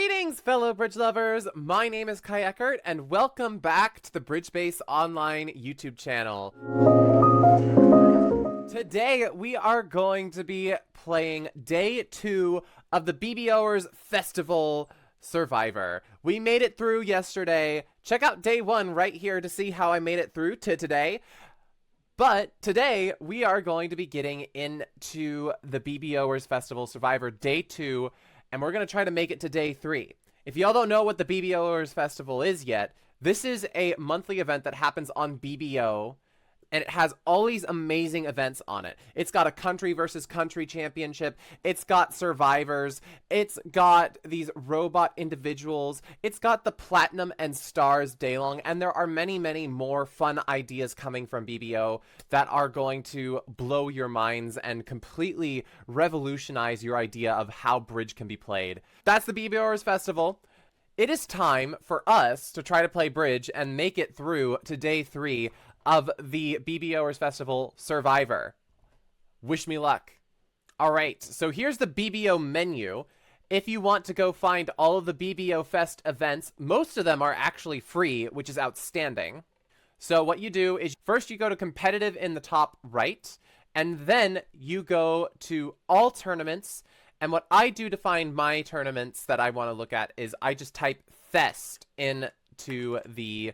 Greetings, fellow bridge lovers! My name is Kai Eckert, and welcome back to the Bridge Base Online YouTube channel. Today, we are going to be playing Day 2 of the BBOers Festival Survivor. We made it through yesterday. Check out Day 1 right here to see how I made it through to today. But today, we are going to be getting into the BBOers Festival Survivor Day 2, and we're going to try to make it to Day 3. If y'all don't know what the BBOers Festival is yet, this is a monthly event that happens on BBO, and it has all these amazing events on it. It's got a country versus country championship. It's got survivors. It's got these robot individuals. It's got the platinum and stars day long. And there are many, many more fun ideas coming from BBO that are going to blow your minds and completely revolutionize your idea of how bridge can be played. That's the BBOers Festival. It is time for us to try to play bridge and make it through to Day 3 of the BBOers Festival Survivor. Wish me luck. All right, so here's the BBO menu. If you want to go find all of the BBO Fest events, most of them are actually free, which is outstanding. So what you do is first you go to competitive in the top right, and then you go to all tournaments. And what I do to find my tournaments that I want to look at is I just type Fest into the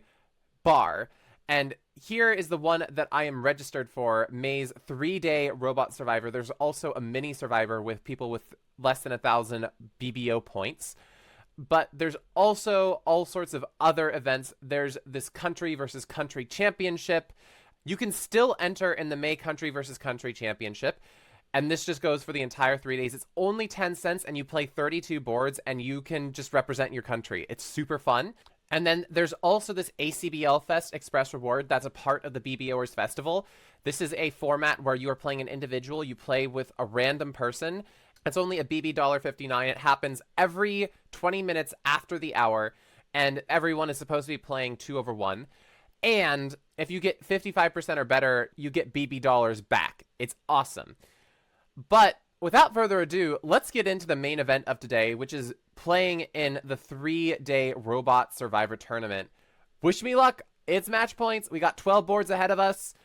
bar. And here is the one that I am registered for, May's 3-day Robot Survivor. There's also a mini Survivor with people with less than 1,000 BBO points. But there's also all sorts of other events. There's this country versus country championship. You can still enter in the May country versus country championship. And this just goes for the entire 3 days. It's only 10 cents and you play 32 boards and you can just represent your country. It's super fun. And then there's also this ACBL Fest Express Reward that's a part of the BBOers Festival. This is a format where you are playing an individual. You play with a random person. It's only a BB $1.59. It happens every 20 minutes after the hour, and everyone is supposed to be playing 2-over-1. And if you get 55% or better, you get BB dollars back. It's awesome. But without further ado, let's get into the main event of today, which is playing in the 3-day Robot Survivor Tournament. Wish me luck. It's match points. We got 12 boards ahead of us.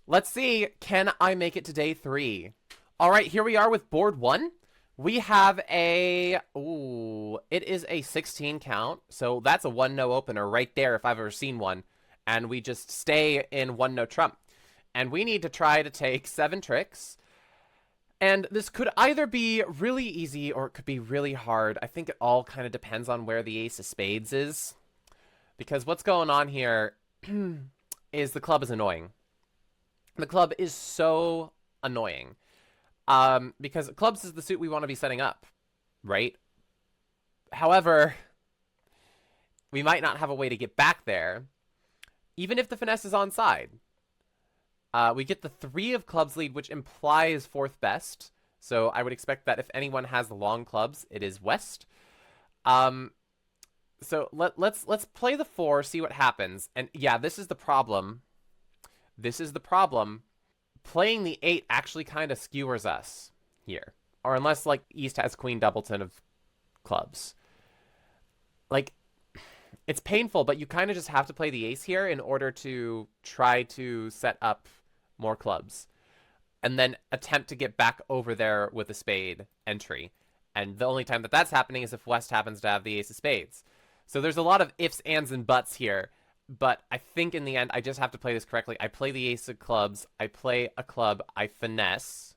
Let's see. Can I make it to Day 3? All right, here we are with board 1. We have a... Ooh, it is a 16 count. So that's a 1-no opener right there if I've ever seen one. And we just stay in 1-no trump. And we need to try to take 7 tricks. And this could either be really easy or it could be really hard. I think it all kind of depends on where the ace of spades is. Because what's going on here is the club is annoying. The club is so annoying. Because clubs is the suit we want to be setting up, right? However, we might not have a way to get back there, even if the finesse is onside. We get the 3 of clubs lead, which implies 4th best. So I would expect that if anyone has the long clubs, it is West. So let's play the 4, see what happens. And yeah, this is the problem. This is the problem. Playing the 8 actually kind of skewers us here. Or unless, like, East has Queen Doubleton of clubs. Like, it's painful, but you kind of just have to play the ace here in order to try to set up more clubs, and then attempt to get back over there with a spade entry. And the only time that that's happening is if West happens to have the ace of spades. So there's a lot of ifs, ands, and buts here, but I think in the end I just have to play this correctly. I play the ace of clubs, I play a club, I finesse,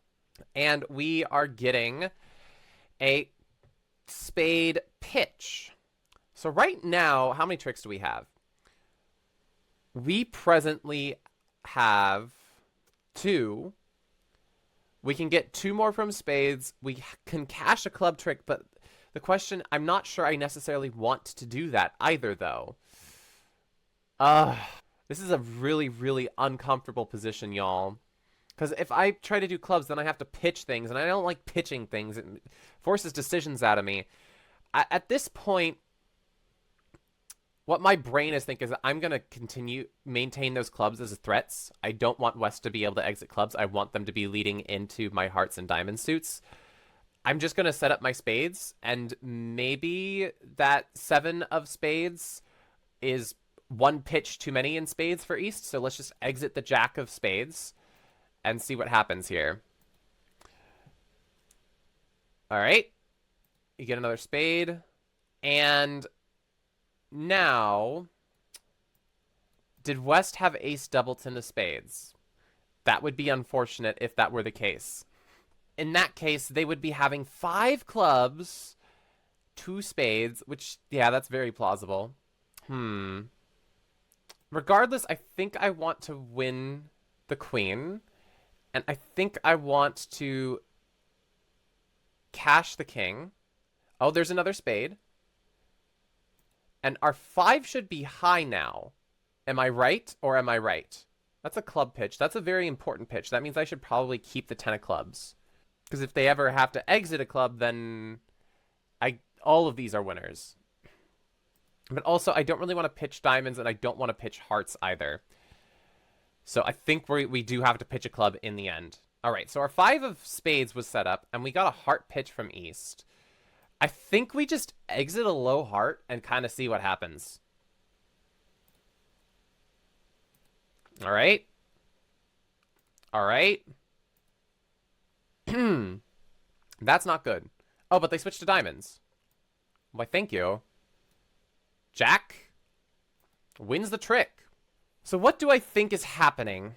and we are getting a spade pitch. So right now, how many tricks do we have? We presently have 2. We can get 2 more from spades. We can cash a club trick, but the question, I'm not sure I necessarily want to do that either, though. This is a really, really uncomfortable position, y'all. Because if I try to do clubs, then I have to pitch things, and I don't like pitching things. It forces decisions out of me. At this point, what my brain is thinking is that I'm going to maintain those clubs as threats. I don't want West to be able to exit clubs. I want them to be leading into my hearts and diamond suits. I'm just going to set up my spades, and maybe that 7 of spades is one pitch too many in spades for East, so let's just exit the Jack of spades and see what happens here. All right. You get another spade. And now, did West have ace doubleton to spades? That would be unfortunate if that were the case. In that case, they would be having 5 clubs, 2 spades, which, yeah, that's very plausible. Regardless, I think I want to win the queen, and I think I want to cash the king. Oh, there's another spade. And our 5 should be high now. Am I right or am I right? That's a club pitch. That's a very important pitch. That means I should probably keep the 10 of clubs. Because if they ever have to exit a club, then all of these are winners. But also, I don't really want to pitch diamonds, and I don't want to pitch hearts either. So I think we do have to pitch a club in the end. All right, so our 5 of spades was set up, and we got a heart pitch from East. I think we just exit a low heart and kind of see what happens. All right. All right. That's not good. Oh, but they switched to diamonds. Why, thank you. Jack wins the trick. So what do I think is happening?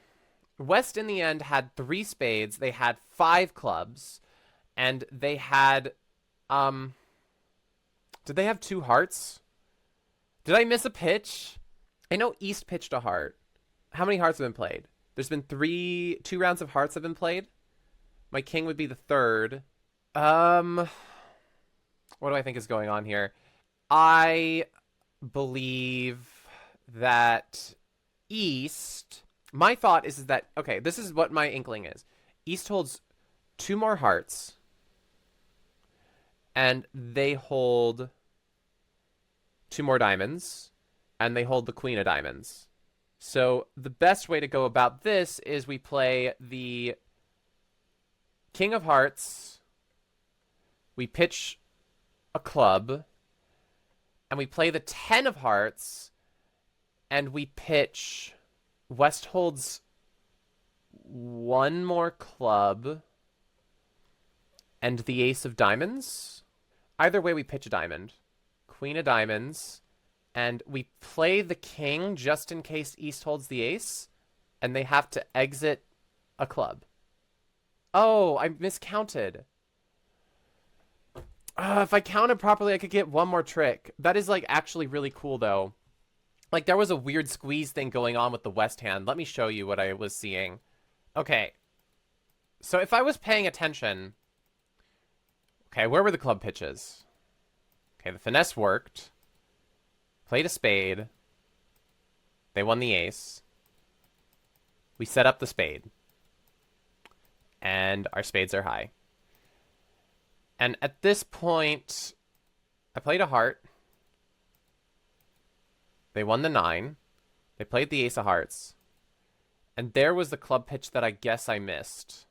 West in the end had 3 spades. They had 5 clubs. And they had... Did they have 2 hearts? Did I miss a pitch? I know East pitched a heart. How many hearts have been played? There's been 2 rounds of hearts have been played. My king would be the 3rd. What do I think is going on here? I believe that East... My thought is that... Okay, this is what my inkling is. East holds 2 more hearts. And they hold 2 more diamonds. And they hold the queen of diamonds. So the best way to go about this is we play the king of hearts. We pitch a club. And we play the 10 of hearts. And we pitch... West holds 1 more club. And the ace of diamonds. Either way, we pitch a diamond. Queen of diamonds. And we play the king just in case East holds the ace. And they have to exit a club. Oh, I miscounted. If I counted properly, I could get 1 more trick. That is, like, actually really cool, though. Like, there was a weird squeeze thing going on with the West hand. Let me show you what I was seeing. Okay. So if I was paying attention... Okay, where were the club pitches? Okay, the finesse worked. Played a spade. They won the ace. We set up the spade. And our spades are high. And at this point, I played a heart. They won the 9. They played the ace of hearts. And there was the club pitch that I guess I missed.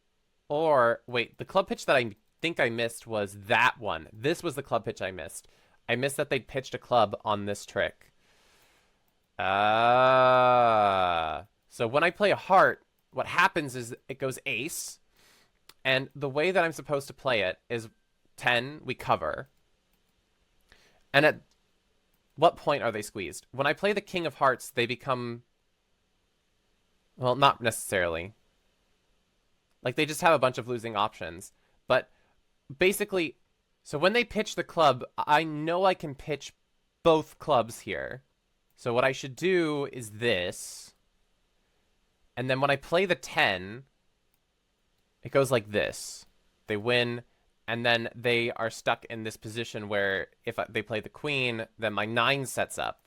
Or, wait, the club pitch that I think I missed was that one. This was the club pitch I missed. I missed that they pitched a club on this trick. So when I play a heart, what happens is it goes ace. And the way that I'm supposed to play it is 10, we cover. And at what point are they squeezed? When I play the king of hearts, they become... Well, not necessarily. Like, they just have a bunch of losing options. But basically, so when they pitch the club, I know I can pitch both clubs here. So what I should do is this. And then when I play the 10, it goes like this. They win, and then they are stuck in this position where if they play the queen, then my 9 sets up.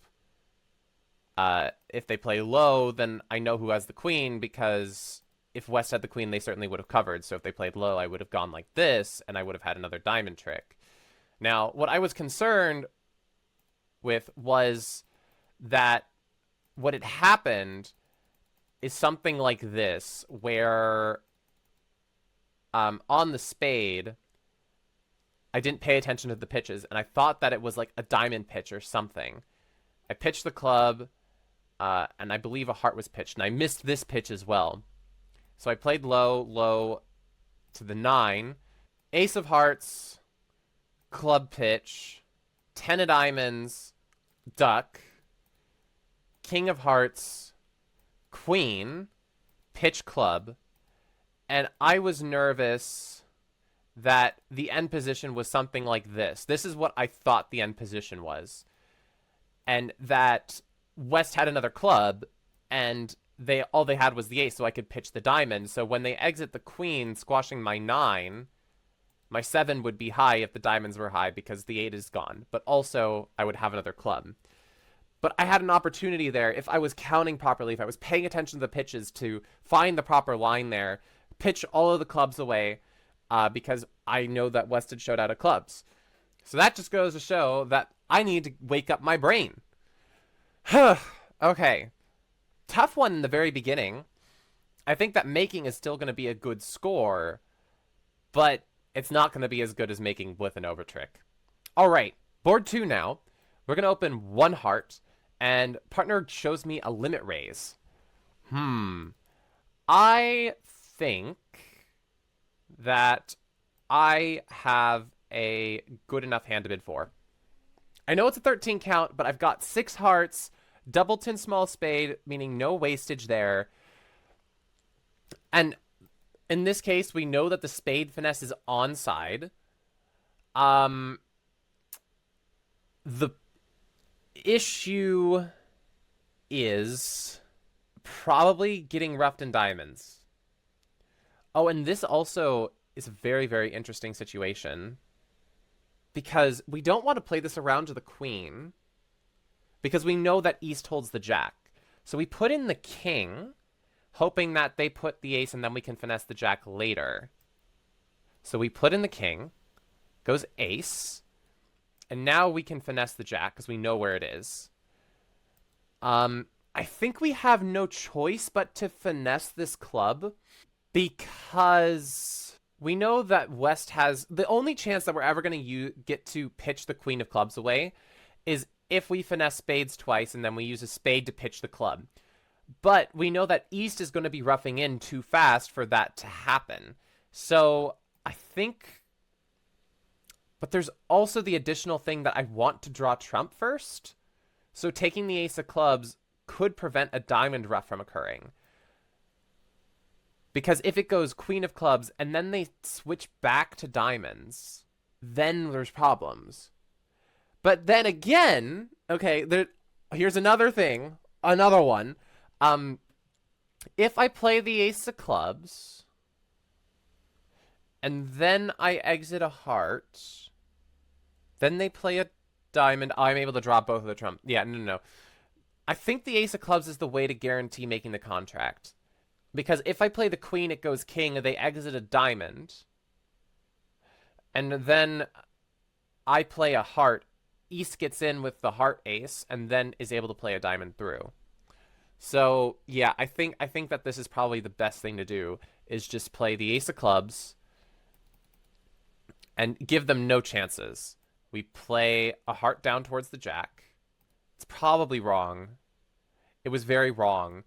If they play low, then I know who has the queen, because if West had the queen, they certainly would have covered. So if they played low, I would have gone like this, and I would have had another diamond trick. Now, what I was concerned with was that what had happened is something like this, where on the spade, I didn't pay attention to the pitches, and I thought that it was like a diamond pitch or something. I pitched the club, and I believe a heart was pitched, and I missed this pitch as well. So I played low, low to the 9. Ace of hearts, club pitch, 10 of diamonds, duck, king of hearts, queen, pitch club, and I was nervous that the end position was something like this. This is what I thought the end position was. And that West had another club, and all they had was the ace, so I could pitch the diamond. So when they exit the queen, squashing my 9, my 7 would be high if the diamonds were high because the 8 is gone. But also, I would have another club. But I had an opportunity there, if I was counting properly, if I was paying attention to the pitches, to find the proper line there, pitch all of the clubs away, because I know that West had showed out of clubs. So that just goes to show that I need to wake up my brain. Okay. Tough one in the very beginning. I think that making is still going to be a good score, but it's not going to be as good as making with an overtrick. All right, board 2 now. We're going to open 1 heart, and partner shows me a limit raise. I think that I have a good enough hand to bid for. I know it's a 13 count, but I've got 6 hearts, double tin small spade, meaning no wastage there. And in this case, we know that the spade finesse is onside. The issue is probably getting roughed in diamonds. Oh, and this also is a very, very interesting situation, because we don't want to play this around to the queen, because we know that East holds the jack. So we put in the king, hoping that they put the ace, and then we can finesse the jack later. So we put in the king, goes ace, and now we can finesse the jack, because we know where it is. I think we have no choice but to finesse this club, because we know that West has... The only chance that we're ever going to get to pitch the queen of clubs away is if we finesse spades twice and then we use a spade to pitch the club. But we know that East is going to be roughing in too fast for that to happen. So I think... But there's also the additional thing that I want to draw trump first. So taking the ace of clubs could prevent a diamond rough from occurring. Because if it goes queen of clubs and then they switch back to diamonds, then there's problems. But then again, okay, here's another thing, another one. If I play the ace of clubs and then I exit a heart, then they play a diamond, I'm able to draw both of the trump. Yeah, no. I think the ace of clubs is the way to guarantee making the contract. Because if I play the queen, it goes king, they exit a diamond. And then I play a heart. East gets in with the heart ace, and then is able to play a diamond through. So, yeah, I think that this is probably the best thing to do, is just play the ace of clubs and give them no chances. We play a heart down towards the jack. It's probably wrong. It was very wrong.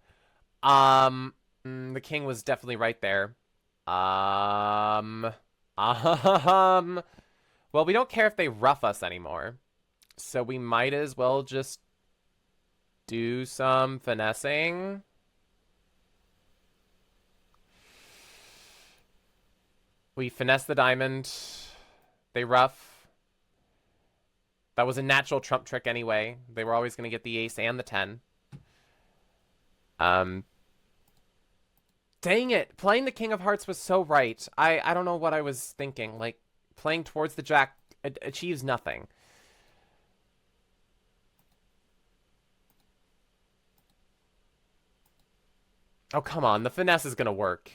The king was definitely right there. Well, we don't care if they rough us anymore. So we might as well just do some finessing. We finesse the diamond. They rough. That was a natural trump trick anyway. They were always going to get the ace and the 10. Dang it. Playing the king of hearts was so right. I don't know what I was thinking. Like, playing towards the jack achieves nothing. Oh, come on. The finesse is going to work.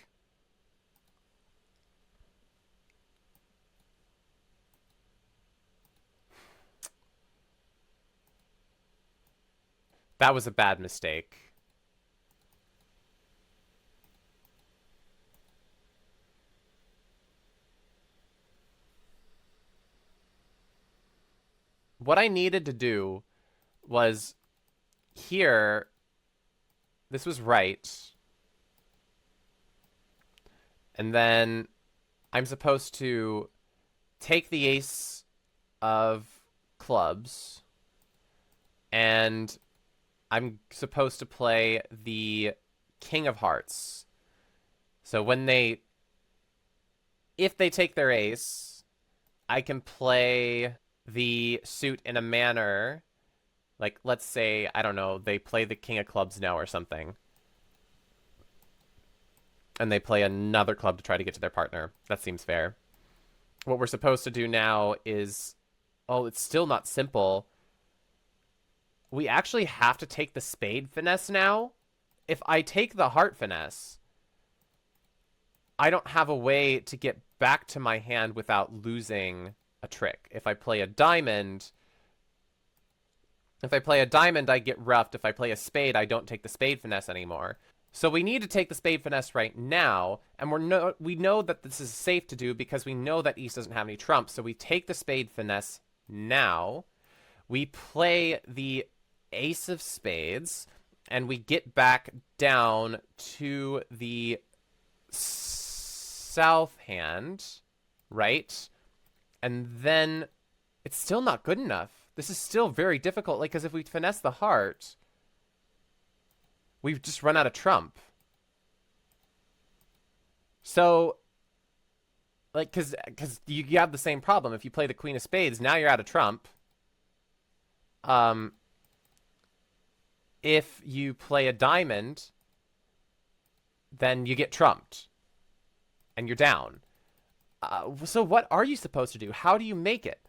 That was a bad mistake. what I needed to do was here, this was right. And then I'm supposed to take the ace of clubs, and I'm supposed to play the king of hearts. So if they take their ace, I can play the suit in a manner, like, let's say, I don't know, they play the king of clubs now or something. And they play another club to try to get to their partner. That seems fair. What we're supposed to do now is... Oh, it's still not simple. We actually have to take the spade finesse now. If I take the heart finesse, I don't have a way to get back to my hand without losing a trick. If I play a diamond... I get roughed. If I play a spade, I don't take the spade finesse anymore. So we need to take the spade finesse right now, and we know that this is safe to do because we know that East doesn't have any trumps. So we take the spade finesse now. We play the ace of spades, and we get back down to the south hand, right? And then it's still not good enough. This is still very difficult, like, because if we finesse the heart, we've just run out of trump. So, like, because you have the same problem. If you play the queen of spades, now you're out of trump. If you play a diamond, then you get trumped. And you're down. So what are you supposed to do? How do you make it?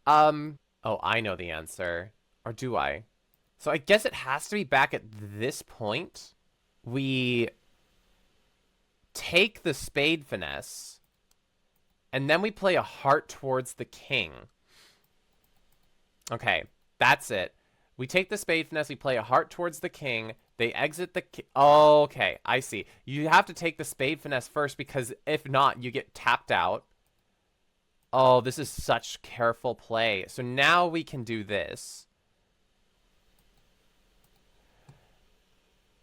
Oh, I know the answer. Or do I? So I guess it has to be back at this point. We take the spade finesse, and then we play a heart towards the king. Okay, that's it. We take the spade finesse, we play a heart towards the king. They exit the oh, okay, I see. You have to take the spade finesse first, because if not, you get tapped out. Oh, this is such careful play. So now we can do this.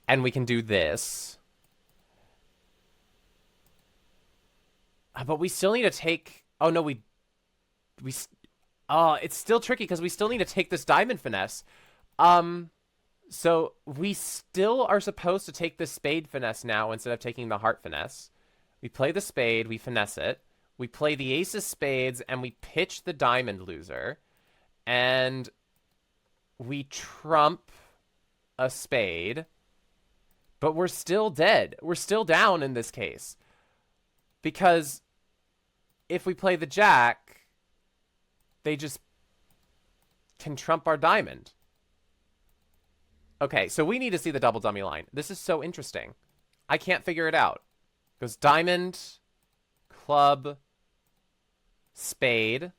And we can do this. But we still need to take... Oh, no, it's still tricky because we still need to take this diamond finesse. So we still are supposed to take the spade finesse now instead of taking the heart finesse. We play the spade, we finesse it. We play the ace of spades, and we pitch the diamond loser. And we trump a spade. But we're still dead. We're still down in this case. Because if we play the jack, they just can trump our diamond. Okay, so we need to see the double dummy line. This is so interesting. I can't figure it out. It goes diamond, club, spade.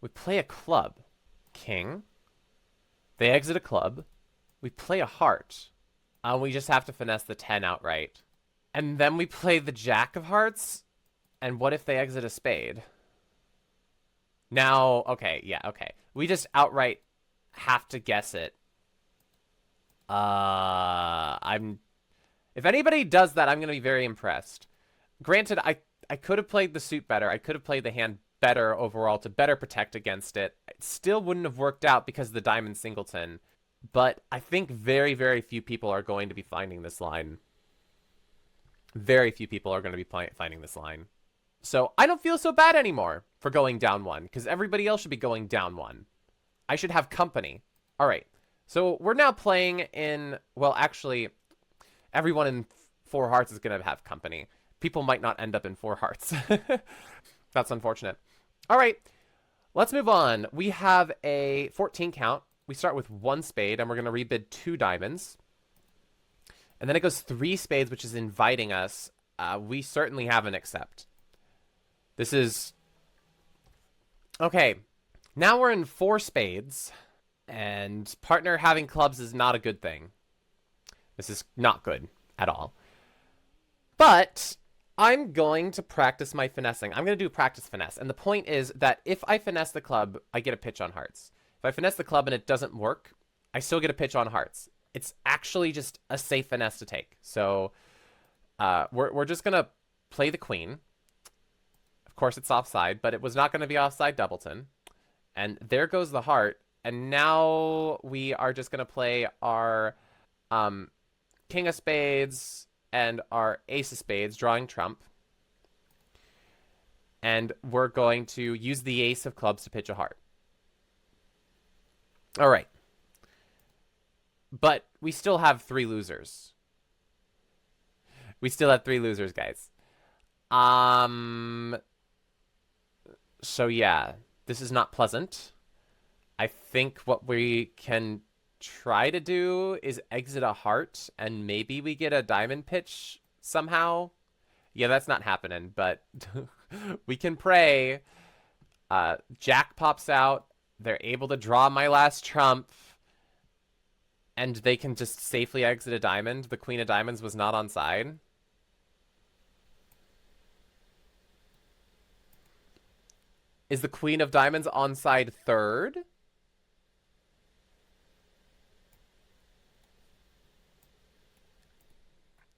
We play a club. King. They exit a club. We play a heart. We just have to finesse the 10 outright. And then we play the jack of hearts. And what if they exit a spade? Now, okay, yeah, okay. We just outright have to guess it. If anybody does that, I'm going to be very impressed. Granted, I could have played the suit better. I could have played the hand better overall to better protect against it. It still wouldn't have worked out because of the diamond singleton. But I think very, very few people are going to be finding this line. Very few people are going to be finding this line. So I don't feel so bad anymore for going down one, because everybody else should be going down one. I should have company. All right. So we're now playing in, well, actually, everyone in 4 hearts is going to have company. People might not end up in 4 hearts. That's unfortunate. All right. Let's move on. We have a 14 count. We start with 1 spade, and we're going to rebid 2 diamonds. And then it goes 3 spades, which is inviting us. We certainly have an accept. This is... Okay. Now we're in 4 spades, and partner having clubs is not a good thing. This is not good at all. But I'm going to practice my finessing. I'm going to do practice finesse. And the point is that if I finesse the club, I get a pitch on hearts. If I finesse the club and it doesn't work, I still get a pitch on hearts. It's actually just a safe finesse to take. So we're just going to play the queen. Of course, it's offside, but it was not going to be offside doubleton. And there goes the heart. And now we are just going to play our king of spades and our ace of spades, drawing trump. And we're going to use the ace of clubs to pitch a heart. All right. But we still have 3 losers. We still have 3 losers, guys. So yeah, this is not pleasant. I think what we can try to do is exit a heart and maybe we get a diamond pitch somehow. Yeah, that's not happening, but we can pray. Jack pops out. They're able to draw my last trump. And they can just safely exit a diamond. The queen of diamonds was not on side. Is the queen of diamonds on side third?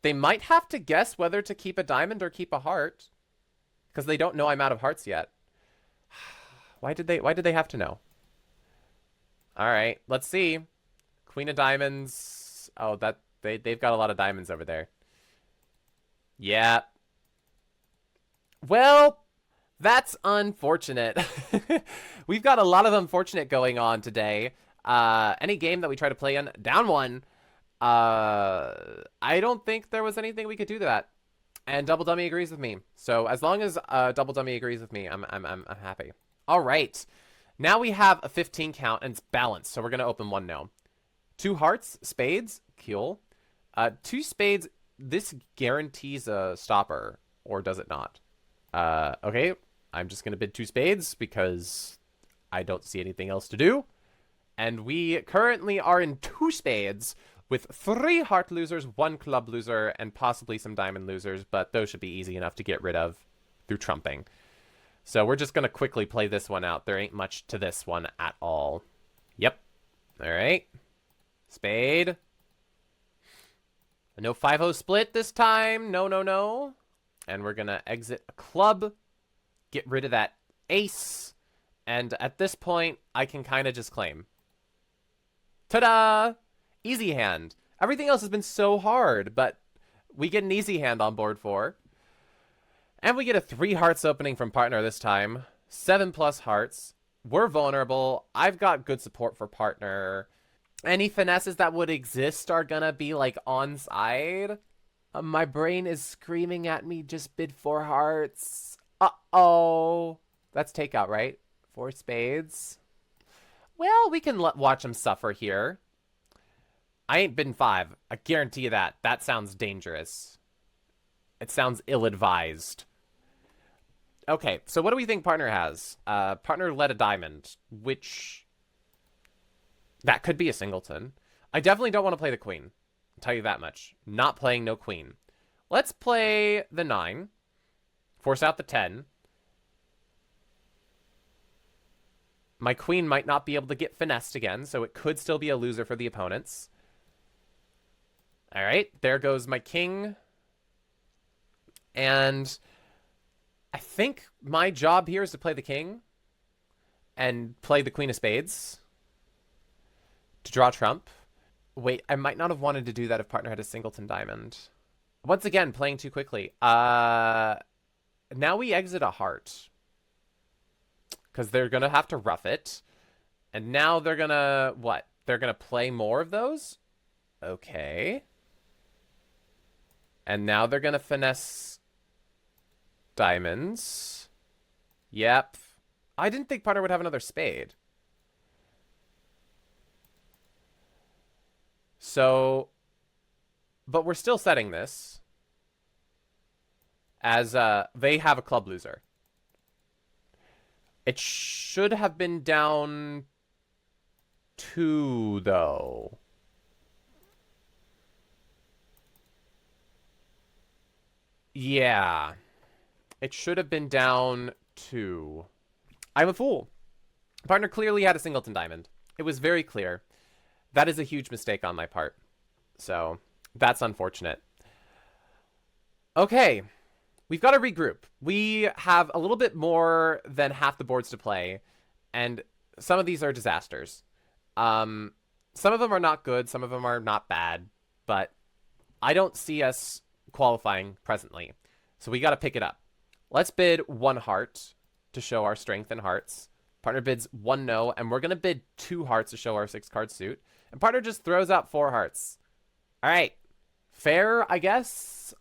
They might have to guess whether to keep a diamond or keep a heart. Because they don't know I'm out of hearts yet. Why did they have to know? Alright, let's see. Queen of diamonds. Oh, they've got a lot of diamonds over there. Yeah. Well, that's unfortunate. We've got a lot of unfortunate going on today. Any game that we try to play in, down 1. I don't think there was anything we could do to that. And Double Dummy agrees with me. So as long as Double Dummy agrees with me, I'm happy. All right. Now we have a 15 count and it's balanced. So we're going to open 1 now. 2 hearts, spades, cool. 2 spades, this guarantees a stopper, or does it not? Okay, I'm just going to bid 2 spades because I don't see anything else to do. And we currently are in 2 spades with 3 heart losers, 1 club loser, and possibly some diamond losers, but those should be easy enough to get rid of through trumping. So we're just going to quickly play this one out. There ain't much to this one at all. Yep. All right. Spade. No 5-0 split this time. No, no, no. And we're going to exit a club. Get rid of that ace. And at this point, I can kind of just claim. Ta-da! Easy hand. Everything else has been so hard, but we get an easy hand on board 4. And we get a 3 hearts opening from partner this time. 7+ hearts. We're vulnerable. I've got good support for partner. Any finesses that would exist are gonna be, like, onside. My brain is screaming at me, just bid 4 hearts. Uh-oh. That's takeout, right? 4 spades. Well, we can watch him suffer here. I ain't bidding 5. I guarantee you that. That sounds dangerous. It sounds ill-advised. Okay, so what do we think partner has? Partner led a diamond, which... that could be a singleton. I definitely don't want to play the queen. I'll tell you that much. Not playing no queen. Let's play the 9. Force out the 10. My queen might not be able to get finessed again, so it could still be a loser for the opponents. All right, there goes my king. And I think my job here is to play the king and play the queen of spades to draw trump. Wait, I might not have wanted to do that if partner had a singleton diamond. Once again, playing too quickly. Now we exit a heart. Because they're going to have to rough it. And now they're going to... what? They're going to play more of those? Okay. And now they're going to finesse diamonds. Yep. I didn't think partner would have another spade. So... but we're still setting this as they have a club loser. It should have been down 2, though. Yeah. It should have been down 2. I'm a fool. Partner clearly had a singleton diamond. It was very clear. That is a huge mistake on my part. So that's unfortunate. Okay, we've got to regroup. We have a little bit more than half the boards to play, and some of these are disasters. Some of them are not good, some of them are not bad, but I don't see us qualifying presently. So we got to pick it up. Let's bid 1 heart to show our strength in hearts. Partner bids 1 no, and we're going to bid 2 hearts to show our 6-card suit. And partner just throws out 4 hearts. All right. Fair, I guess.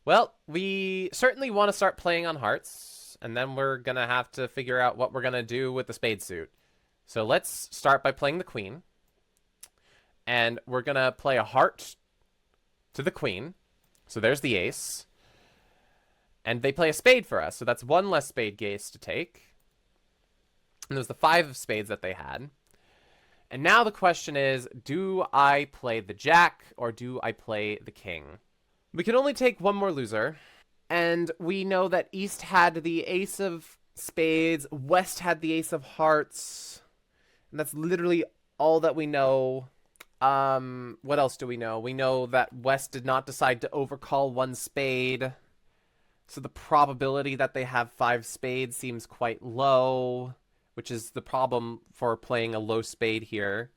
Well, we certainly want to start playing on hearts, and then we're going to have to figure out what we're going to do with the spade suit. So let's start by playing the queen. And we're going to play a heart to the queen. So there's the ace. And they play a spade for us, so that's 1 less spade gaze to take. And there's the 5 of spades that they had. And now the question is, do I play the jack or do I play the king? We can only take 1 more loser. And we know that East had the ace of spades, West had the ace of hearts. And that's literally all that we know. What else do we know? We know that West did not decide to overcall 1 spade. So the probability that they have 5 spades seems quite low, which is the problem for playing a low spade here.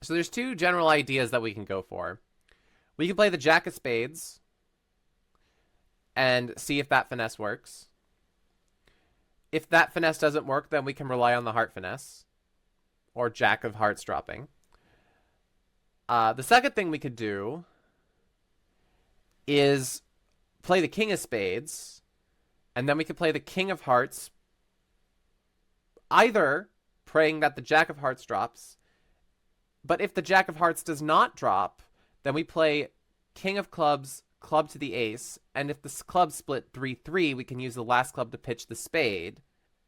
So there's 2 general ideas that we can go for. We can play the jack of spades and see if that finesse works. If that finesse doesn't work, then we can rely on the heart finesse or jack of hearts dropping. The second thing we could do is play the king of spades, and then we could play the king of hearts, either praying that the jack of hearts drops, but if the jack of hearts does not drop, then we play king of clubs, club to the ace, and if the club split 3-3, we can use the last club to pitch the spade,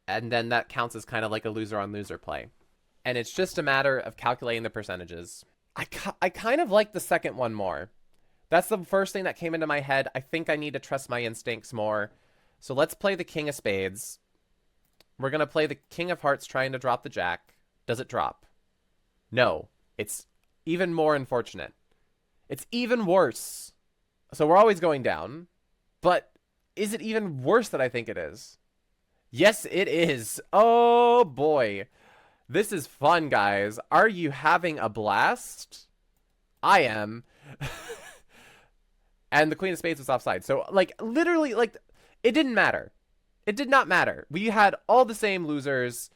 and then that counts as kind of like a loser-on-loser play. And it's just a matter of calculating the percentages. I kind of like the second one more. That's the first thing that came into my head. I think I need to trust my instincts more. So let's play the king of spades. We're going to play the king of hearts trying to drop the jack. Does it drop? No. It's even more unfortunate. It's even worse. So we're always going down. But is it even worse than I think it is? Yes, it is. Oh, boy. This is fun, guys. Are you having a blast? I am. And the queen of spades was offside. So, like, literally, like, it didn't matter. It did not matter. We had all the same losers.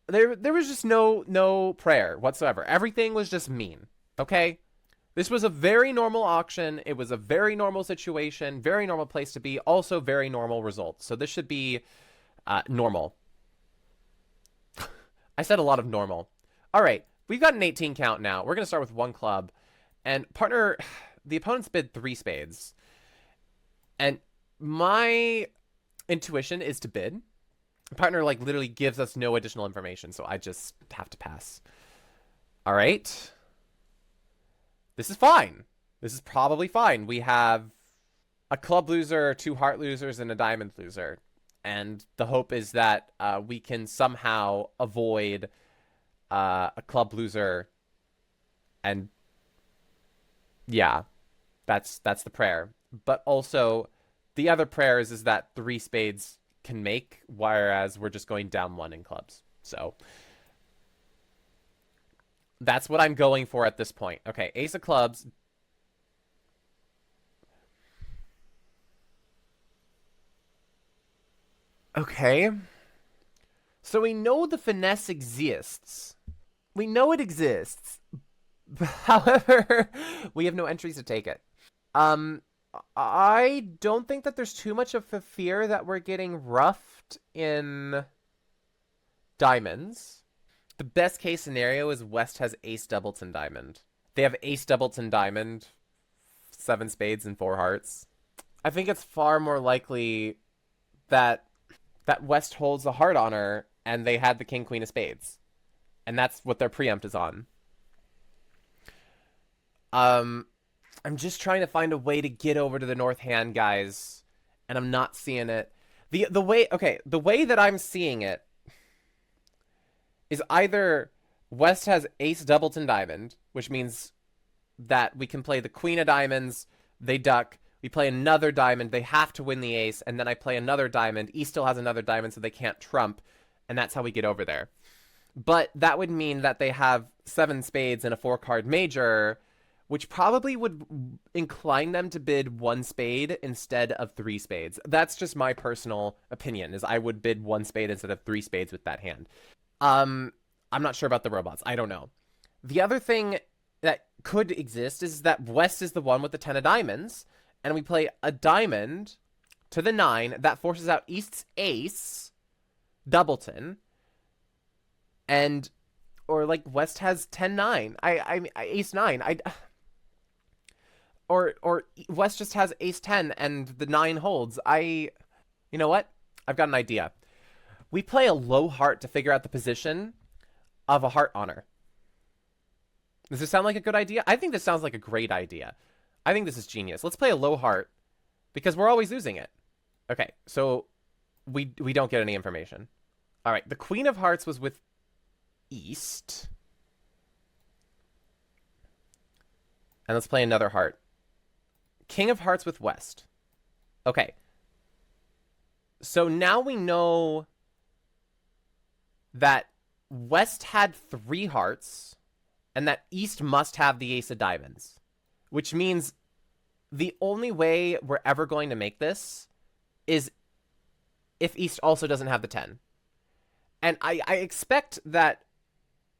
There was just no prayer whatsoever. Everything was just mean. Okay? This was a very normal auction. It was a very normal situation. Very normal place to be. Also very normal results. So this should be normal. I said a lot of normal. All right. We've got an 18 count now. We're going to start with 1 club. And partner, the opponents bid 3 spades. And my intuition is to bid. Partner, like, literally gives us no additional information, so I just have to pass. All right. This is fine. This is probably fine. We have a club loser, 2 heart losers, and a diamond loser. And the hope is that we can somehow avoid a club loser. And yeah, that's the prayer. But also, the other prayer is that 3 spades can make, whereas we're just going down 1 in clubs. So that's what I'm going for at this point. Okay, ace of clubs. Okay. So we know the finesse exists. We know it exists. However, we have no entries to take it. I don't think that there's too much of a fear that we're getting roughed in diamonds. The best case scenario is West has ace doubleton diamond. They have ace doubleton diamond, 7 spades and 4 hearts. I think it's far more likely that West holds the heart honor and they had the king queen of spades. And that's what their preempt is on. I'm just trying to find a way to get over to the north hand, guys, and I'm not seeing it. The way that I'm seeing it is either West has ace doubleton diamond, which means that we can play the queen of diamonds, they duck, we play another diamond, they have to win the ace, and then I play another diamond, East still has another diamond, so they can't trump, and that's how we get over there. But that would mean that they have 7 spades and a 4-card major, which probably would incline them to bid 1 spade instead of 3 spades. That's just my personal opinion, is I would bid 1 spade instead of 3 spades with that hand. I'm not sure about the robots. I don't know. The other thing that could exist is that West is the one with the 10 of diamonds, and we play a diamond to the 9. That forces out East's ace, doubleton, and or like West has 10-9. I ace 9. Or West just has ace 10 and the 9 holds. You know what? I've got an idea. We play a low heart to figure out the position of a heart honor. Does this sound like a good idea? I think this sounds like a great idea. I think this is genius. Let's play a low heart because we're always losing it. Okay, so we don't get any information. All right, the Queen of Hearts was with East. And let's play another heart. King of Hearts with West. Okay. So now we know that West had 3 hearts and that East must have the ace of diamonds, which means the only way we're ever going to make this is if East also doesn't have the 10. And I expect that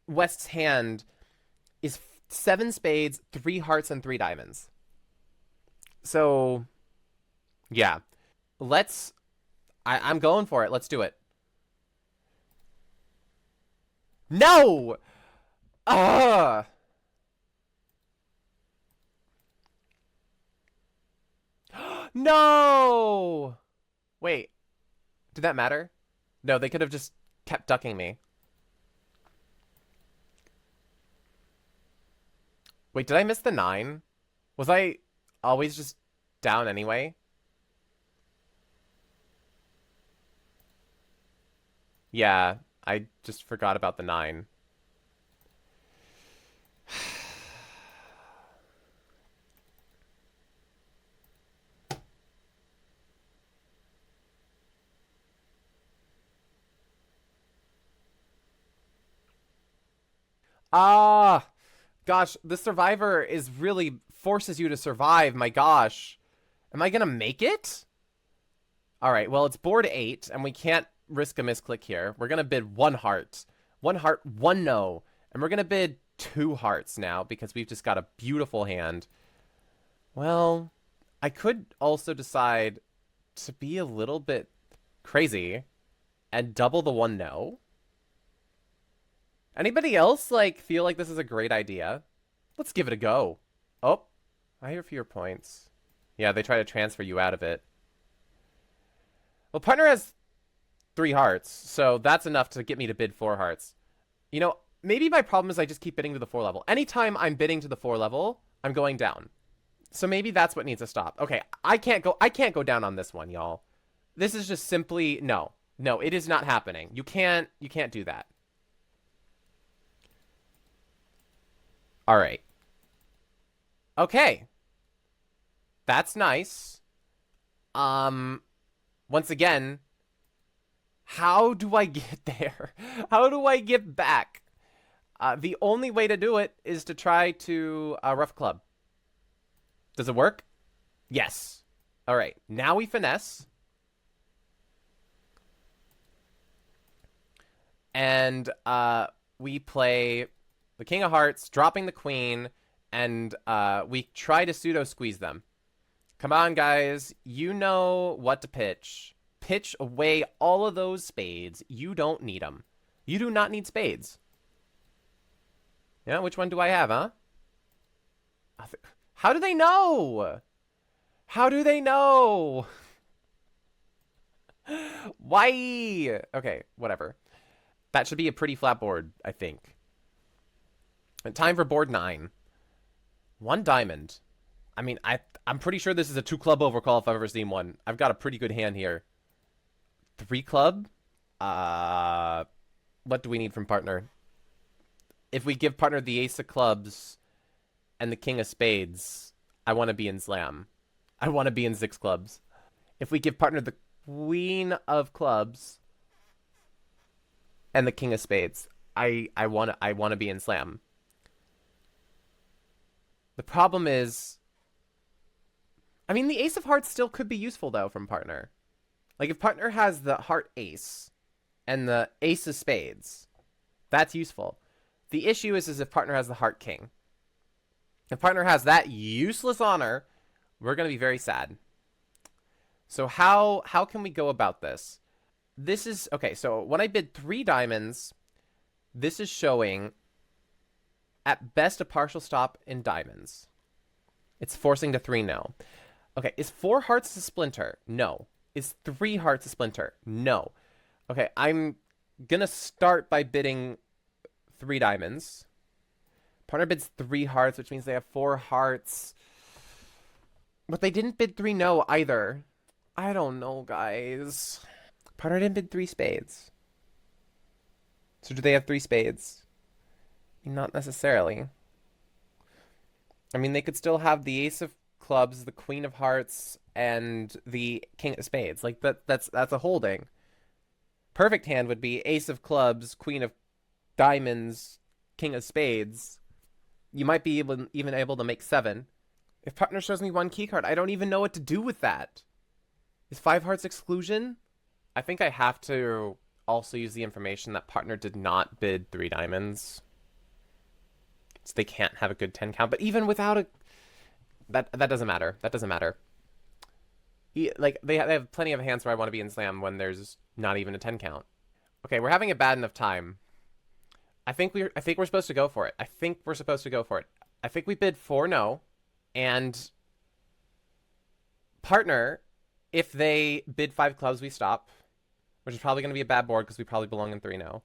West's hand is 7 spades, 3 hearts, and 3 diamonds. So, yeah. I'm going for it. Let's do it. No! Ugh! No! Wait. Did that matter? No, they could have just kept ducking me. Wait, did I miss the 9? Was I always just down anyway? Yeah, I just forgot about the 9. Ah, gosh, the survivor is really forces you to survive. My gosh. Am I gonna make it? All right, well, it's board 8, and we can't risk a misclick here. We're gonna bid 1 heart. 1 heart, 1 no. And we're gonna bid 2 hearts now, because we've just got a beautiful hand. Well, I could also decide to be a little bit crazy and double the 1 no. Anybody else, like, feel like this is a great idea? Let's give it a go. Oh, I hear fewer points. Yeah, they try to transfer you out of it. Well, partner has 3 hearts, so that's enough to get me to bid 4 hearts. You know, maybe my problem is I just keep bidding to the 4 level. Anytime I'm bidding to the 4 level, I'm going down. So maybe that's what needs to stop. Okay, I can't go down on this one, y'all. This is just simply no. No, it is not happening. You can't do that. All right. Okay. That's nice. Once again, how do I get there? How do I get back? The only way to do it is to try to rough club. Does it work? Yes. All right. Now we finesse. And we play the King of Hearts, dropping the Queen, and we try to pseudo-squeeze them. Come on, guys. You know what to pitch. Pitch away all of those spades. You don't need them. You do not need spades. Yeah, which one do I have, huh? How do they know? How do they know? Why? Okay, whatever. That should be a pretty flat board, I think. And time for board 9. 1 diamond. I mean, I'm pretty sure this is a 2 club overcall if I've ever seen one. I've got a pretty good hand here. 3 club. Uh, what do we need from partner? If we give partner the ace of clubs and the king of spades, I want to be in slam. I want to be in 6 clubs. If we give partner the queen of clubs and the king of spades, I want to be in slam. The problem is, I mean, the ace of hearts still could be useful though from partner. Like if partner has the heart ace and the ace of spades, that's useful. The issue is if partner has the heart king. If partner has that useless honor, we're going to be very sad. So how can we go about this? This is, okay, so when I bid 3 diamonds, this is showing at best a partial stop in diamonds. It's forcing to 3 no. Okay, is 4 hearts a splinter? No. Is 3 hearts a splinter? No. Okay, I'm gonna start by bidding 3 diamonds. Partner bids 3 hearts, which means they have 4 hearts. But they didn't bid 3 no either. I don't know, guys. Partner didn't bid 3 spades. So do they have 3 spades? Not necessarily. I mean, they could still have the ace of clubs, the queen of hearts, and the king of spades. Like that's a holding. Perfect hand would be ace of clubs, queen of diamonds, king of spades. You might be even able to make 7. If partner shows me 1 key card, I don't even know what to do with that. Is 5 hearts exclusion? I think I have to also use the information that partner did not bid 3 diamonds. So they can't have a good 10 count. But even without a... That doesn't matter. That doesn't matter. Like, they have plenty of hands where I want to be in slam when there's not even a 10 count. Okay, we're having a bad enough time. I think we're supposed to go for it. I think we bid 4 no. And partner, if they bid 5 clubs, we stop. Which is probably going to be a bad board because we probably belong in 3 no.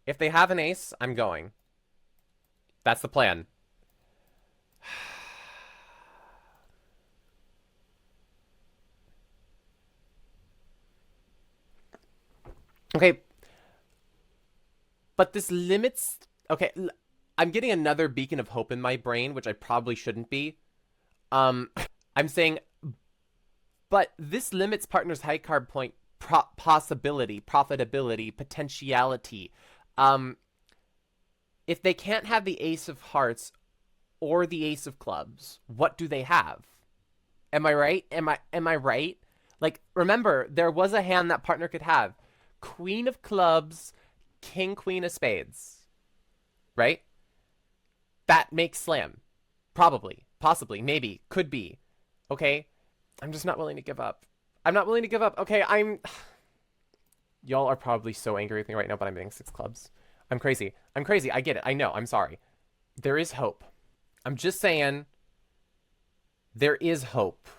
If they have an ace, I'm going. That's the plan. Okay. But this limits... Okay, I'm getting another beacon of hope in my brain, which I probably shouldn't be. I'm saying... But this limits partner's high card point possibility, profitability, potentiality. If they can't have the ace of hearts or the ace of clubs, what do they have? Am I right? Am I right? Like, remember, there was a hand that partner could have. Queen of clubs, king, queen of spades. Right? That makes slam. Probably. Possibly. Maybe. Could be. Okay? I'm just not willing to give up. I'm not willing to give up. Okay, Y'all are probably so angry with me right now, but I'm getting 6 clubs. I'm crazy. I'm crazy. I get it. I know. I'm sorry. There is hope. I'm just saying there is hope.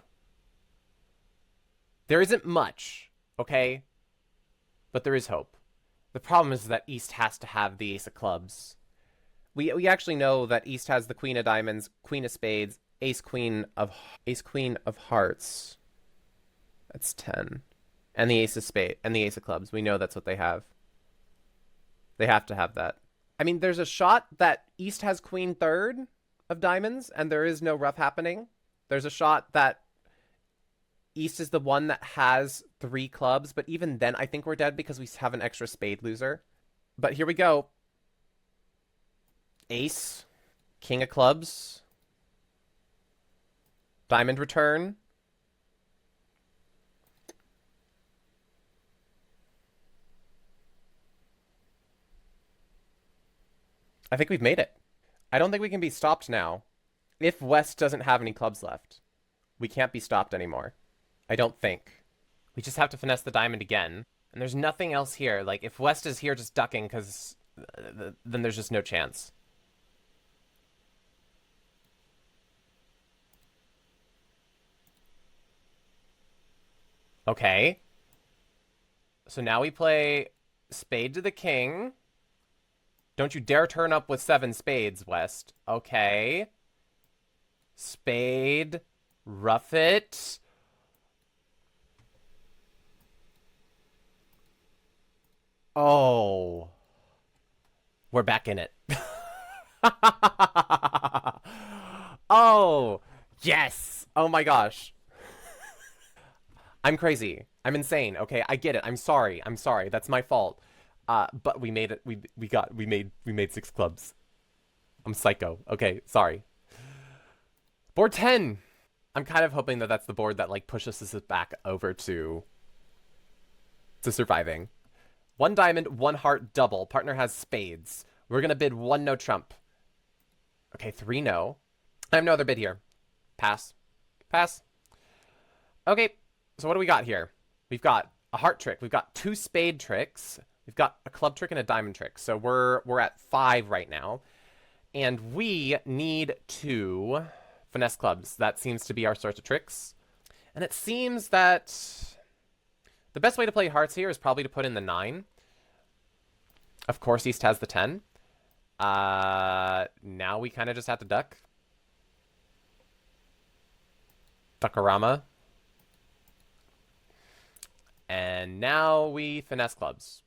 There isn't much, okay? But there is hope. The problem is that East has to have the ace of clubs. We actually know that East has the queen of diamonds, queen of spades, ace queen of hearts. That's 10. And the ace of spade and the ace of clubs. We know that's what they have. They have to have that. I mean, there's a shot that East has queen third of diamonds and there is no rough happening. There's a shot that East is the one that has 3 clubs, but even then I think we're dead because we have an extra spade loser. But here we go. Ace, king of clubs, diamond return. I think we've made it. I don't think we can be stopped now. If West doesn't have any clubs left, we can't be stopped anymore. I don't think. We just have to finesse the diamond again. And there's nothing else here. Like, if West is here just ducking, because then there's just no chance. Okay. So now we play spade to the king. Don't you dare turn up with 7 spades, West. Okay. Spade. Rough it. Oh, we're back in it. Oh, yes. Oh my gosh. I'm crazy. I'm insane. Okay, I get it. I'm sorry. I'm sorry. That's my fault. But we made it. We made 6 clubs. I'm psycho. Okay, sorry. Board 10. I'm kind of hoping that that's the board that like pushes us back over to surviving. 1 diamond, 1 heart, double. Partner has spades. We're gonna bid 1 no trump. Okay, 3 no. I have no other bid here. Pass. Pass. Okay, so what do we got here? We've got a heart trick. We've got 2 spade tricks. We've got a club trick and a diamond trick. So we're at 5 right now. And we need 2 finesse clubs. That seems to be our source of tricks. And it seems that the best way to play hearts here is probably to put in the 9. Of course, East has the 10. Now we kind of just have to duck. Duckarama. And now we finesse clubs.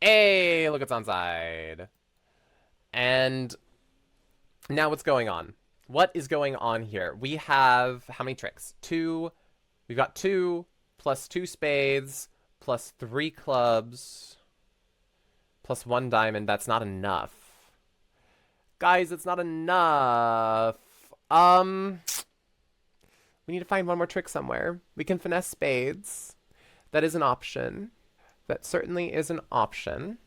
Hey, look, it's onside. And now what's going on? What is going on here? We have how many tricks? 2. We've got 2 plus 2 spades plus 3 clubs plus 1 diamond. That's not enough. Guys, it's not enough. We need to find 1 more trick somewhere. We can finesse spades. That is an option. That certainly is an option.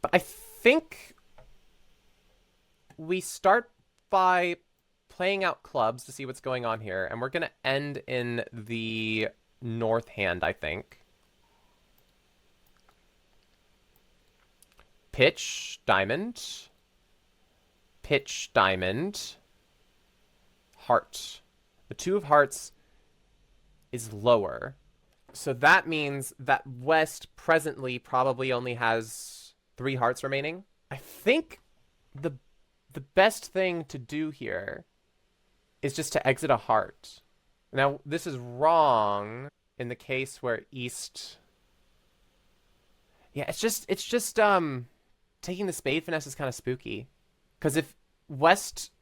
But I think we start by playing out clubs to see what's going on here. And we're going to end in the north hand, I think. Pitch, diamond. Pitch, diamond. Heart. The 2 of hearts is lower. So that means that West presently probably only has 3 hearts remaining. I think the best thing to do here is just to exit a heart. Now, this is wrong in the case where East... Yeah, it's just taking the spade finesse is kind of spooky. Because if West...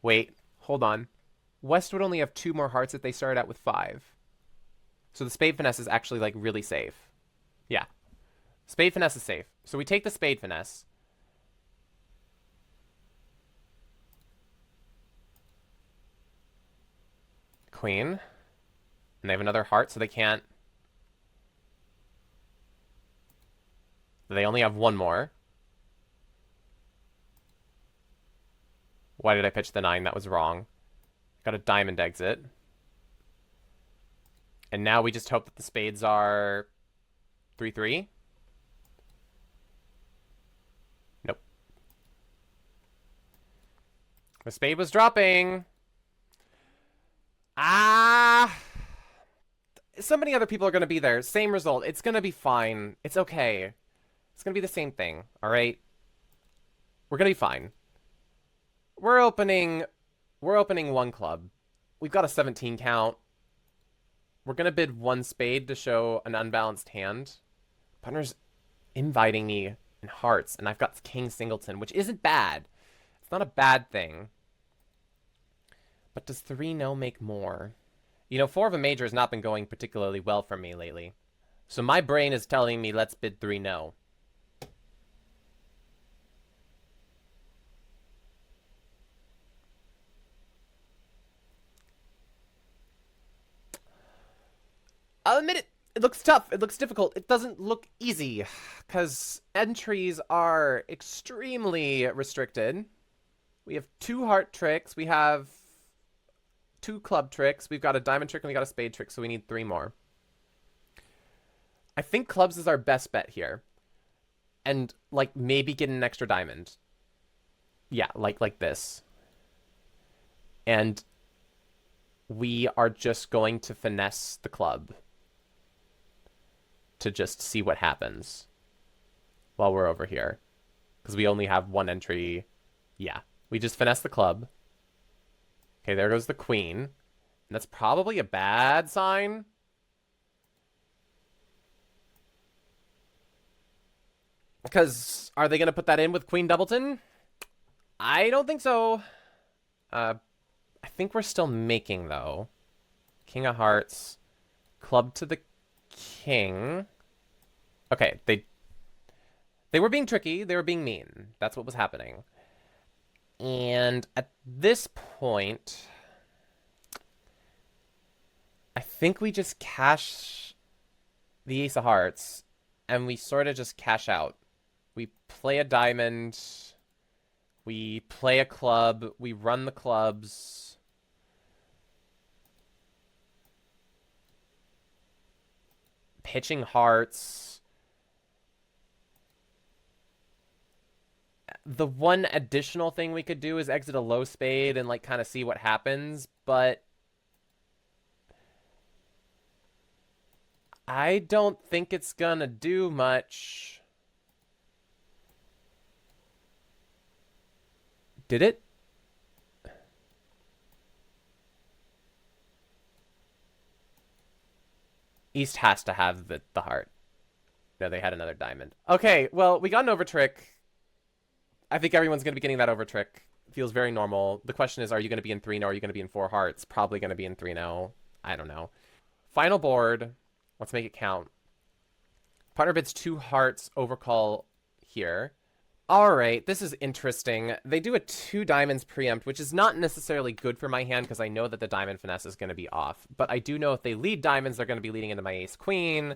Wait, hold on. West would only have 2 more hearts if they started out with 5. So the spade finesse is actually, like, really safe. Yeah. Spade finesse is safe. So we take the spade finesse. Queen. And they have another heart, so they can't... They only have 1 more. Why did I pitch the 9? That was wrong. Got a diamond exit. And now we just hope that the spades are 3-3. Nope. The spade was dropping. So many other people are going to be there. Same result. It's going to be fine. It's okay. It's going to be the same thing. All right? We're going to be fine. We're opening 1 club. We've got a 17 count. We're going to bid 1 spade to show an unbalanced hand. Partner's inviting me in hearts, and I've got King Singleton, which isn't bad. It's not a bad thing. But does 3 no make more? You know, 4 of a major has not been going particularly well for me lately. So my brain is telling me let's bid 3 no. I'll admit it. It looks tough. It looks difficult. It doesn't look easy because entries are extremely restricted. We have 2 heart tricks. We have 2 club tricks. We've got a diamond trick and we got a spade trick, so we need 3 more. I think clubs is our best bet here. And, like, maybe get an extra diamond. Yeah, like this. And we are just going to finesse the club to just see what happens while we're over here. Because we only have 1 entry. Yeah, we just finesse the club. Okay, there goes the queen. And that's probably a bad sign. Because are they going to put that in with Queen Doubleton? I don't think so. I think we're still making, though. King of Hearts. Club to the king. Okay, they were being tricky. They were being mean. That's what was happening. And at this point, I think we just cash the Ace of Hearts, and we sort of just cash out. We play a diamond. We play a club. We run the clubs. Pitching hearts. The one additional thing we could do is exit a low spade and like kind of see what happens, but I don't think it's gonna do much. Did it? East has to have the heart. No, they had another diamond. Okay, well, we got an over trick. I think everyone's going to be getting that over trick. Feels very normal. The question is, are you going to be in 3-0 or are you going to be in 4 hearts? Probably going to be in 3-0. I don't know. Final board. Let's make it count. Partner bids 2 hearts, overcall here. All right, this is interesting. They do a 2 diamonds preempt, which is not necessarily good for my hand because I know that the diamond finesse is going to be off. But I do know if they lead diamonds, they're going to be leading into my ace queen.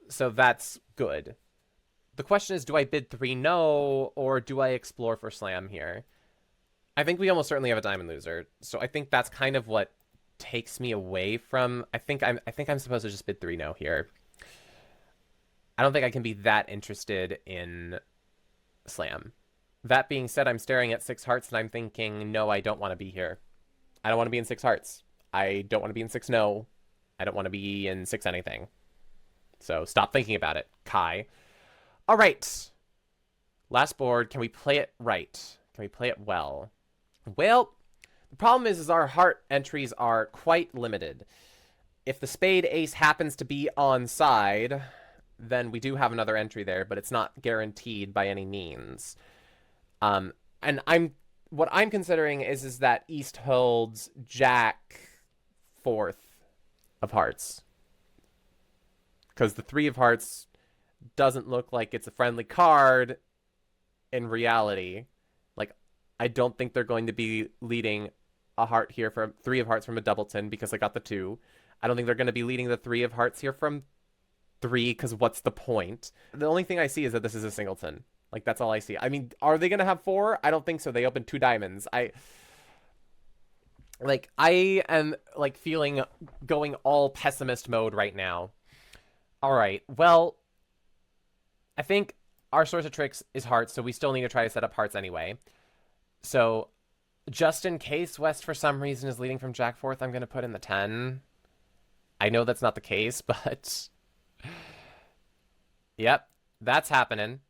So that's good. The question is, do I bid 3-no or do I explore for slam here? I think we almost certainly have a diamond loser. So I think that's kind of what takes me away from... I think I'm supposed to just bid 3-no here. I don't think I can be that interested in slam. That being said, I'm staring at 6 hearts and I'm thinking, no, I don't want to be here. I don't want to be in 6 hearts. I don't want to be in 6-no. I don't want to be in 6 anything. So stop thinking about it, Kai. All right. Last board. Can we play it right? Can we play it well? Well, the problem is our heart entries are quite limited. If the spade ace happens to be on side, then we do have another entry there, but it's not guaranteed by any means. And what I'm considering is that East holds Jack 4th of hearts. Because the 3 of hearts doesn't look like it's a friendly card in reality. Like, I don't think they're going to be leading a heart here from 3 of hearts from a doubleton because I got the 2. I don't think they're going to be leading the 3 of hearts here from 3 because what's the point? The only thing I see is that this is a singleton. Like, that's all I see. I mean, are they going to have 4? I don't think so. They opened 2 diamonds. I am, like, feeling going all pessimist mode right now. All right, well, I think our source of tricks is hearts, so we still need to try to set up hearts anyway. So just in case West for some reason is leading from Jack 4th, I'm going to put in the 10. I know that's not the case, but... Yep, that's happening.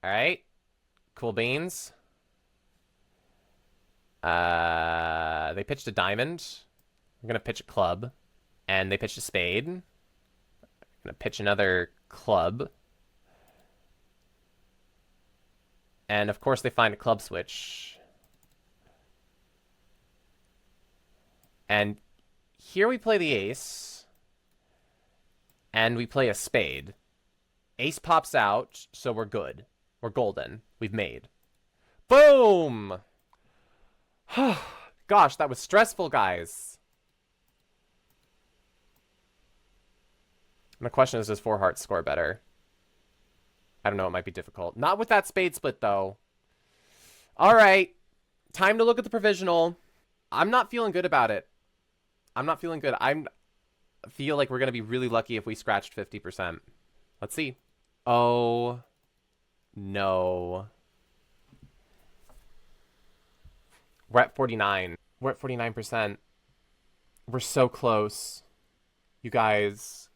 All right, cool beans. They pitched a diamond. I'm going to pitch a club. And they pitched a spade. I'm going to pitch another club. And of course they find a club switch. And here we play the ace. And we play a spade. Ace pops out, so we're good. We're golden. We've made. Boom! Gosh, that was stressful, guys. And the question is, does 4 hearts score better? I don't know, it might be difficult. Not with that spade split, though. All right. Time to look at the provisional. I'm not feeling good about it. I'm not feeling good. I feel like we're going to be really lucky if we scratched 50%. Let's see. Oh, no. We're at 49. We're at 49%. We're so close. You guys...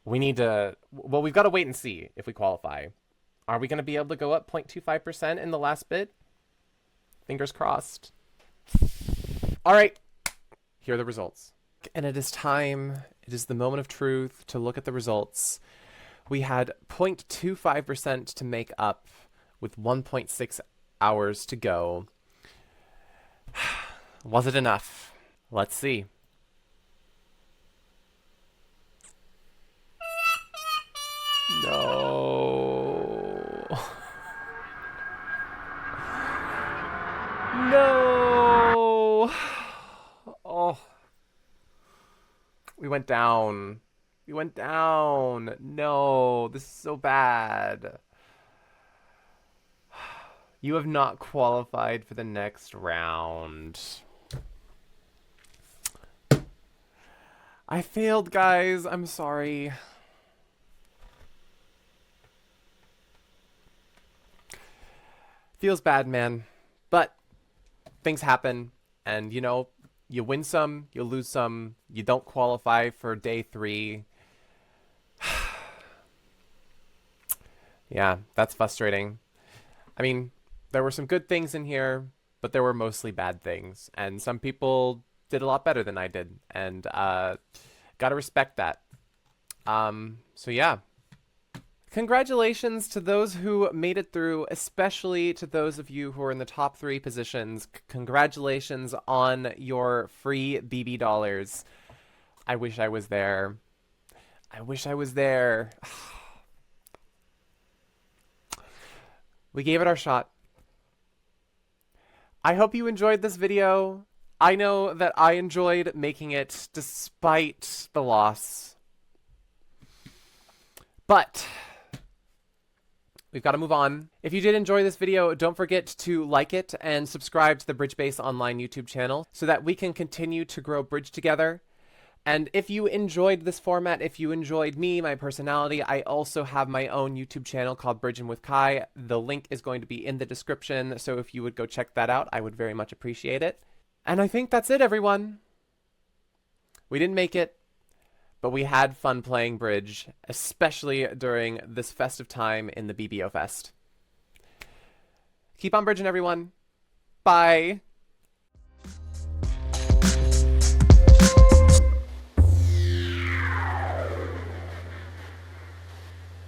We need to... Well, we've got to wait and see if we qualify. Are we going to be able to go up 0.25% in the last bit? Fingers crossed. All right. Here are the results. And it is time. It is the moment of truth to look at the results. We had 0.25% to make up with 1.6 hours to go. Was it enough? Let's see. No. No. Oh. We went down. We went down. No, this is so bad. You have not qualified for the next round. I failed, guys. I'm sorry. Feels bad, man. But things happen, and you know, you win some, you lose some, you don't qualify for day 3. Yeah, that's frustrating. I mean, there were some good things in here, but there were mostly bad things, and some people did a lot better than I did, and gotta respect that. So yeah. Congratulations to those who made it through, especially to those of you who are in the top 3 positions. Congratulations on your free BB dollars. I wish I was there. I wish I was there. We gave it our shot. I hope you enjoyed this video. I know that I enjoyed making it despite the loss. But we've got to move on. If you did enjoy this video, don't forget to like it and subscribe to the Bridge Base Online YouTube channel so that we can continue to grow Bridge together. And if you enjoyed this format, if you enjoyed me, my personality, I also have my own YouTube channel called Bridgin' with Kai. The link is going to be in the description, so if you would go check that out, I would very much appreciate it. And I think that's it, everyone. We didn't make it, but we had fun playing Bridge, especially during this festive time in the BBO Fest. Keep on bridging, everyone. Bye.